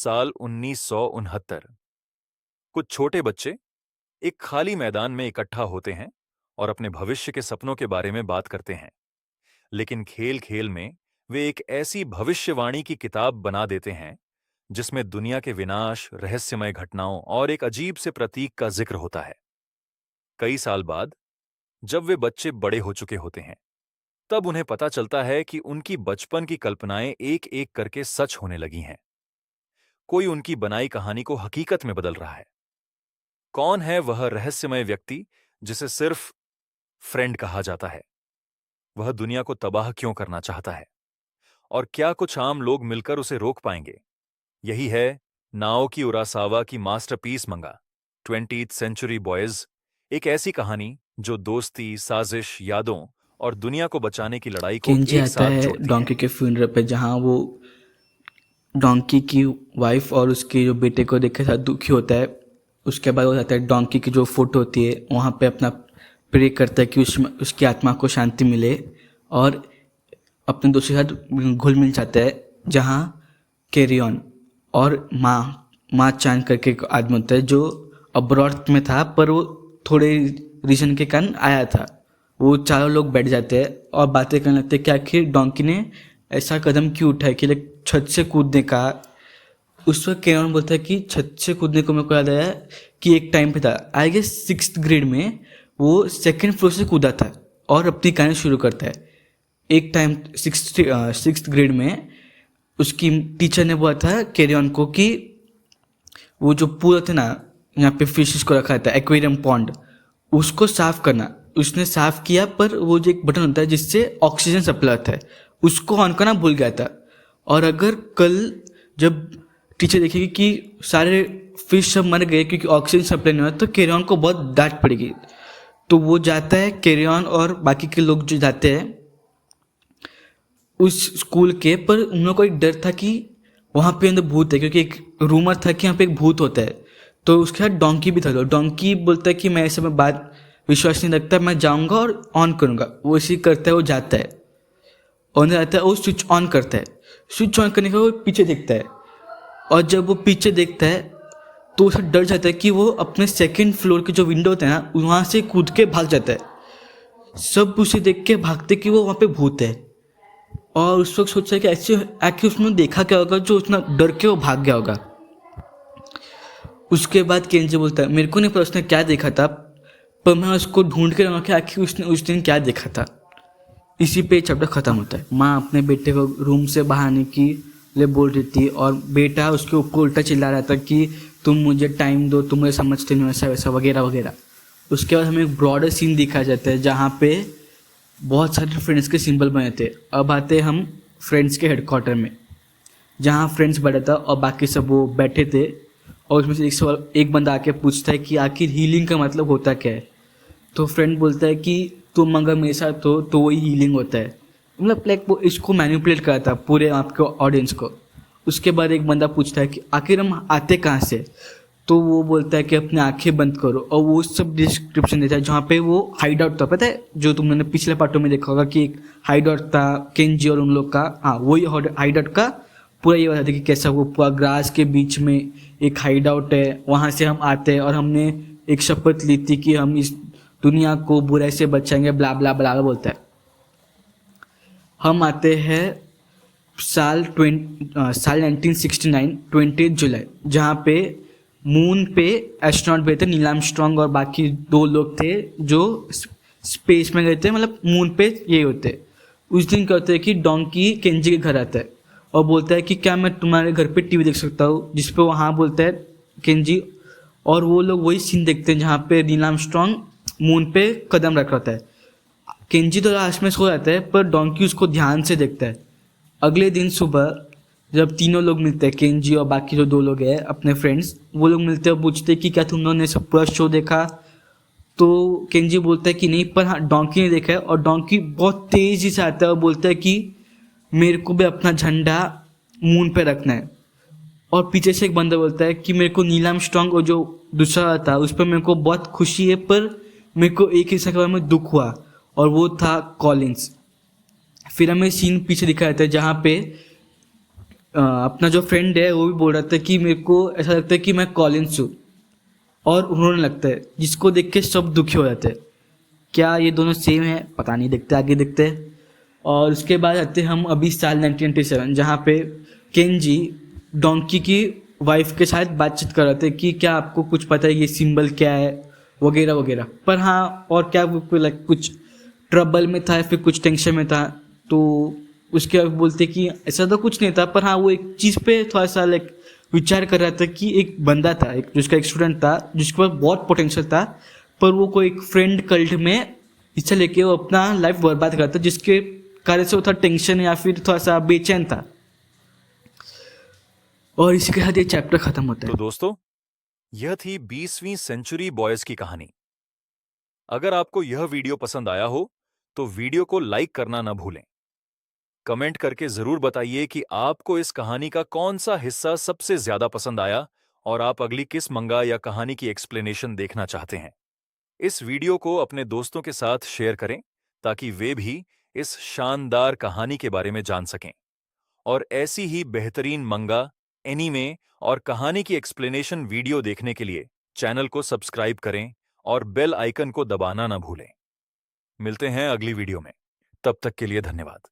साल 1969। कुछ छोटे बच्चे एक खाली मैदान में इकट्ठा होते हैं और अपने भविष्य के सपनों के बारे में बात करते हैं। लेकिन खेल खेल में वे एक ऐसी भविष्यवाणी की किताब बना देते हैं जिसमें दुनिया के विनाश, रहस्यमय घटनाओं और एक अजीब से प्रतीक का जिक्र होता है। कई साल बाद जब वे बच्चे बड़े हो चुके होते हैं, तब उन्हें पता चलता है कि उनकी बचपन की कल्पनाएं एक एक करके सच होने लगी हैं। कोई उनकी बनाई कहानी को हकीकत में बदल रहा है। कौन है वह रहस्यमय व्यक्ति जिसे सिर्फ फ्रेंड कहा जाता है? वह दुनिया को तबाह क्यों करना चाहता है? और क्या कुछ आम लोग मिलकर उसे रोक पाएंगे? यही है नाओकी उरासावा की मास्टरपीस मंगा 20th सेंचुरी बॉयज, एक ऐसी कहानी जो दोस्ती, साजिश, यादों और दुनिया को बचाने की लड़ाई को केंजी एक आता साथ है जोड़ती है। डोंकी के फ्यूनरल पे, जहाँ वो डोंकी की वाइफ और उसके जो बेटे को देख के साथ दुखी होता है। उसके बाद वो जाता है डोंकी की जो फुट होती है वहाँ पे अपना प्रे करता है कि उसकी आत्मा को शांति मिले, और अपने दोस्त के साथ घुल मिल जाता है, जहाँ कैरियन और माँ चांद करके एक आदमी होता है जो अब्रॉड में था, पर वो थोड़े रीजन के कारण आया था। वो चारों लोग बैठ जाते हैं और बातें करने लगते हैं कि आखिर डोंकी ने ऐसा कदम क्यों उठाया कि लाइक छत से कूदने का। उस वक्त कैरियन बोलता है कि छत से कूदने को मेरे को याद आया कि एक टाइम पे था, आई गेस 6th ग्रेड में, वो 2nd फ्लोर से कूदा था और अपनी कहानी शुरू करता है। एक टाइम 6th ग्रेड में उसकी टीचर ने बोला था कैरियन को कि वो जो पूल थे ना, यहाँ पे फिशेस को रखा था एक्वेरियम पॉन्ड, उसको साफ करना। उसने साफ किया, पर वो जो एक बटन होता है जिससे ऑक्सीजन सप्लाई होता है, उसको ऑन करना भूल गया था। और अगर कल जब टीचर देखेगी कि सारे फिश सब मर गए क्योंकि ऑक्सीजन सप्लाई नहीं हुआ, तो कैरियन को बहुत डांट पड़ेगी। तो वो जाता है, कैरियन और बाकी के लोग जो जाते हैं उस स्कूल के, पर उन लोगों को एक डर था कि वहाँ पे अंदर भूत है, क्योंकि एक रूमर था कि यहाँ पे एक भूत होता है। तो उसके साथ डोंकी भी था। तो डोंकी बोलता है कि मैं ऐसे में बात विश्वास नहीं रखता, मैं जाऊँगा और ऑन करूँगा। वो इसी करता है, वो जाता है, ऑन आता है, वो स्विच ऑन करता है। स्विच ऑन करने के बाद वो पीछे देखता है, और जब वो पीछे देखता है तो उसे डर जाता है कि वो अपने 2nd फ्लोर के जो विंडो होते हैं ना, वहाँ से कूद के भाग जाता है। सब उसे देख के भागते कि वो वहाँ पे भूत है, और उस वक्त सोचता है कि ऐसे आखिर उसने देखा क्या होगा जो उतना डर के वो भाग गया होगा। उसके बाद केंजी बोलता है मेरे को नहीं पता उसने क्या देखा था, पर मैं उसको ढूंढ के रहूँगा कि आखिर उसने उस दिन क्या देखा था। इसी पे चैप्टर ख़त्म होता है। माँ अपने बेटे को रूम से बाहर आने की लिए बोल रही थी, और बेटा उसके ऊपर उल्टा चिल्ला रहा था कि तुम मुझे टाइम दो, तुम मुझे समझते नहीं, वैसा वैसा वगैरह वगैरह। उसके बाद हमें एक ब्रॉडर सीन दिखाया जाता है जहाँ पे बहुत सारे फ्रेंड्स के सिंबल बने थे। अब आते हम फ्रेंड्स के हेडक्वार्टर में, जहाँ फ्रेंड्स बैठा था और बाकी सब वो बैठे थे। और उसमें से एक सवाल एक बंदा आके पूछता है कि आखिर हीलिंग का मतलब होता क्या है। तो फ्रेंड बोलता है कि तुम अगर मेरे साथ हो तो वही हीलिंग होता है। मतलब लाइक वो इसको मैनिपुलेट करता पूरे आपके ऑडियंस को। उसके बाद एक बंदा पूछता है कि आखिर हम आते कहाँ से। तो वो बोलता है कि अपनी आंखें बंद करो, और वो सब डिस्क्रिप्शन देता है जहाँ पे वो हाइड आउट था, पता है जो तुमने पिछले पार्टों में देखा होगा कि एक हाइड आउट था केंजी और उन लोग का। हाँ, वही हाइड आउट का पूरा ये बताते कि कैसा वो पूरा ग्रास के बीच में एक हाइड आउट है, वहाँ से हम आते हैं और हमने एक शपथ ली थी कि हम इस दुनिया को बुराई से बचाएंगे, ब्ला ब्ला ब्ला बोलता है। हम आते हैं साल 1969 20 जुलाई, जहाँ पे मून पे एस्ट्रोनॉट गए थे, नील आर्मस्ट्रॉन्ग और बाकी 2 लोग थे जो स्पेस में गए थे, मतलब मून पे ये होते। उस दिन क्या होता है कि डोंकी केंजी के घर आता है और बोलता है कि क्या मैं तुम्हारे घर पे टीवी देख सकता हूँ, जिस पे वो हाँ बोलता है केंजी। और वो लोग वही सीन देखते हैं जहाँ पे नील आर्मस्ट्रॉन्ग मून पे कदम रख रहा है। केंजी तो लास्ट में सो जाता है, पर डोंकी उसको ध्यान से देखता है। अगले दिन सुबह जब तीनों लोग मिलते हैं, केंजी और बाकी जो 2 लोग हैं अपने फ्रेंड्स, वो लोग मिलते हैं और पूछते हैं कि क्या तुम लोगों ने सब पूरा शो देखा। तो केंजी बोलता है कि नहीं, पर हाँ डोंकी ने देखा है। और डोंकी बहुत तेज़ी से आता है और बोलता है कि मेरे को भी अपना झंडा मून पे रखना है। और पीछे से एक बंदा बोलता है कि मेरे को नील आर्मस्ट्रॉन्ग और जो दूसरा था उस पर मेरे को बहुत खुशी है, पर मेरे को एक हिस्सा के बारे में दुख हुआ, और वो था कॉलिंस। फिर हमें सीन पीछे दिखाया जाता है जहाँ पे अपना जो फ्रेंड है वो भी बोल रहा था कि मेरे को ऐसा लगता है कि मैं कॉलिंस हूँ, और उन्होंने लगता है, जिसको देख के सब दुखी हो जाते हैं। क्या ये दोनों सेम है? पता नहीं, देखते आगे देखते हैं। और उसके बाद आते हैं हम अभी साल 1997, जहाँ पे केंजी डोंकी की वाइफ के साथ बातचीत कर रहे थे कि क्या आपको कुछ पता है ये सिंबल क्या है, वगैरह वगैरह। पर हाँ, और क्या वो कोई लाइक कुछ ट्रबल में था या फिर कुछ टेंशन में था, तो उसके बाद बोलते कि ऐसा तो कुछ नहीं था, पर हाँ वो एक चीज़ पे थोड़ा सा लाइक विचार कर रहा था कि एक बंदा था, एक जिसका एक स्टूडेंट था जिसके पास बहुत पोटेंशियल था, पर वो कोई एक फ्रेंड कल्ट में हिस्सा लेके वो अपना लाइफ बर्बाद करता, जिसके कारण से वो थोड़ा टेंशन या फिर थोड़ा सा बेचैन था। और इसी के साथ ये चैप्टर खत्म होता तो है। दोस्तों, यह थी 20वीं सेंचुरी बॉयज की कहानी। अगर आपको यह वीडियो पसंद आया हो तो वीडियो को लाइक करना न भूलें। कमेंट करके जरूर बताइए कि आपको इस कहानी का कौन सा हिस्सा सबसे ज्यादा पसंद आया और आप अगली किस मंगा या कहानी की एक्सप्लेनेशन देखना चाहते हैं। इस वीडियो को अपने दोस्तों के साथ शेयर करें ताकि वे भी इस शानदार कहानी के बारे में जान सकें। और ऐसी ही बेहतरीन मंगा, एनीमे और कहानी की एक्सप्लेनेशन वीडियो देखने के लिए चैनल को सब्सक्राइब करें और बेल आइकन को दबाना ना भूलें। मिलते हैं अगली वीडियो में। तब तक के लिए धन्यवाद।